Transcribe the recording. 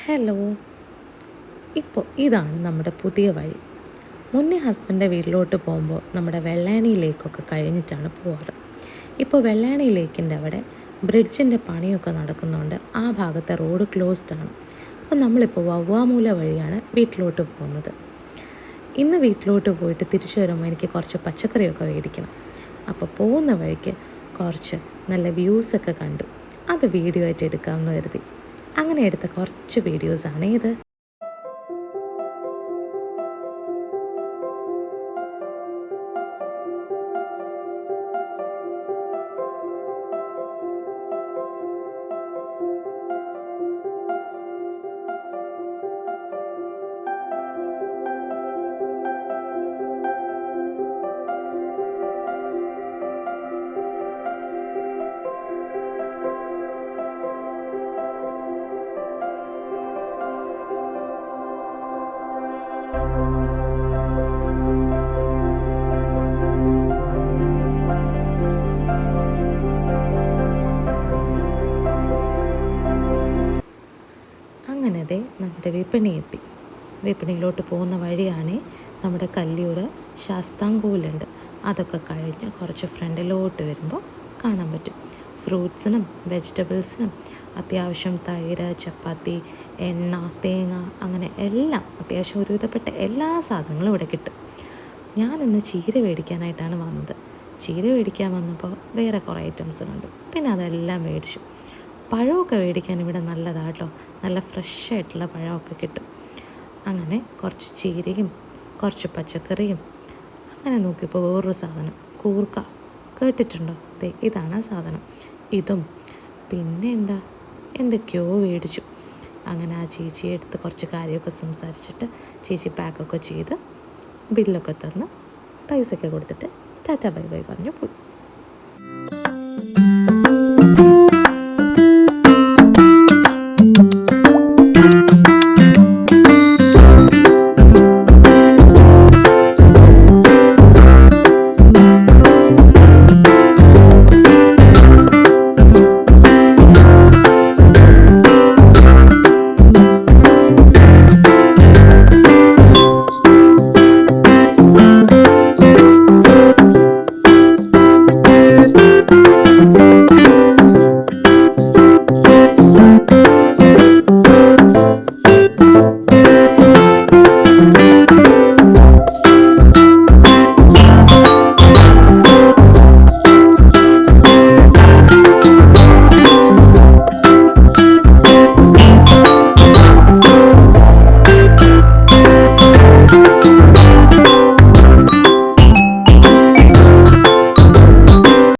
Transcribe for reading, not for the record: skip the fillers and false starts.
Hello. ഇപ്പോൾ ഇതാണ് നമ്മുടെ പുതിയ വഴി. മുന്നേ ഹസ്ബൻഡിൻ്റെ വീട്ടിലോട്ട് പോകുമ്പോൾ നമ്മുടെ വെള്ളായണി ലേക്കൊക്കെ കഴിഞ്ഞിട്ടാണ് പോവാറ്. ഇപ്പോൾ വെള്ളായണി ലേക്കിൻ്റെ അവിടെ ബ്രിഡ്ജിൻ്റെ പണിയൊക്കെ നടക്കുന്നുണ്ട്. ആ ഭാഗത്തെ റോഡ് ക്ലോസ്ഡ് ആണ്. അപ്പോൾ നമ്മളിപ്പോൾ വവ്വാമൂല വഴിയാണ് വീട്ടിലോട്ട് പോകുന്നത്. ഇന്ന് വീട്ടിലോട്ട് പോയിട്ട് തിരിച്ചു വരുമ്പോൾ എനിക്ക് കുറച്ച് പച്ചക്കറിയൊക്കെ മേടിക്കണം. അപ്പോൾ പോകുന്ന വഴിക്ക് കുറച്ച് നല്ല വ്യൂസൊക്കെ കണ്ടു. അത് വീഡിയോ ആയിട്ട് എടുക്കാമെന്ന് കരുതി. അങ്ങനെ എടുത്ത കുറച്ച് വീഡിയോസാണ് ഇത്. അങ്ങനത്തെ നമ്മുടെ വിപണി എത്തി. വിപണിയിലോട്ട് പോകുന്ന വഴിയാണ് നമ്മുടെ കല്ലിയൂർ ശാസ്താംകോവിലുണ്ട്. അതൊക്കെ കഴിഞ്ഞ് കുറച്ച് ഫ്രണ്ടിലോട്ട് വരുമ്പോൾ കാണാൻ പറ്റും. ഫ്രൂട്ട്സിനും വെജിറ്റബിൾസിനും അത്യാവശ്യം തൈര്, ചപ്പാത്തി, എണ്ണ, തേങ്ങ, അങ്ങനെ എല്ലാം അത്യാവശ്യം ഒരുവിധപ്പെട്ട എല്ലാ സാധനങ്ങളും ഇവിടെ കിട്ടും. ഞാനിന്ന് ചീര മേടിക്കാനായിട്ടാണ് വന്നത്. ചീര മേടിക്കാൻ വന്നപ്പോൾ വേറെ കുറേ ഐറ്റംസ് കണ്ടു. പിന്നെ അതെല്ലാം മേടിച്ചു. പഴമൊക്കെ മേടിക്കാൻ ഇവിടെ നല്ലതാണ് കേട്ടോ. നല്ല ഫ്രഷായിട്ടുള്ള പഴമൊക്കെ കിട്ടും. അങ്ങനെ കുറച്ച് ചീരയും കുറച്ച് പച്ചക്കറിയും. അങ്ങനെ നോക്കിയപ്പോൾ വേറൊരു സാധനം, കൂർക്ക, കേട്ടിട്ടുണ്ടോ? ഇതാണ് ആ സാധനം. ഇതും പിന്നെ എന്തൊക്കെയോ മേടിച്ചു. അങ്ങനെ ആ ചേച്ചിയെ എടുത്ത് കുറച്ച് കാര്യമൊക്കെ സംസാരിച്ചിട്ട് ചേച്ചി പാക്കൊക്കെ ചെയ്ത് ബില്ലൊക്കെ തന്ന് പൈസയൊക്കെ കൊടുത്തിട്ട് ടാറ്റാ ബൈ ബൈ പറഞ്ഞു പോയി.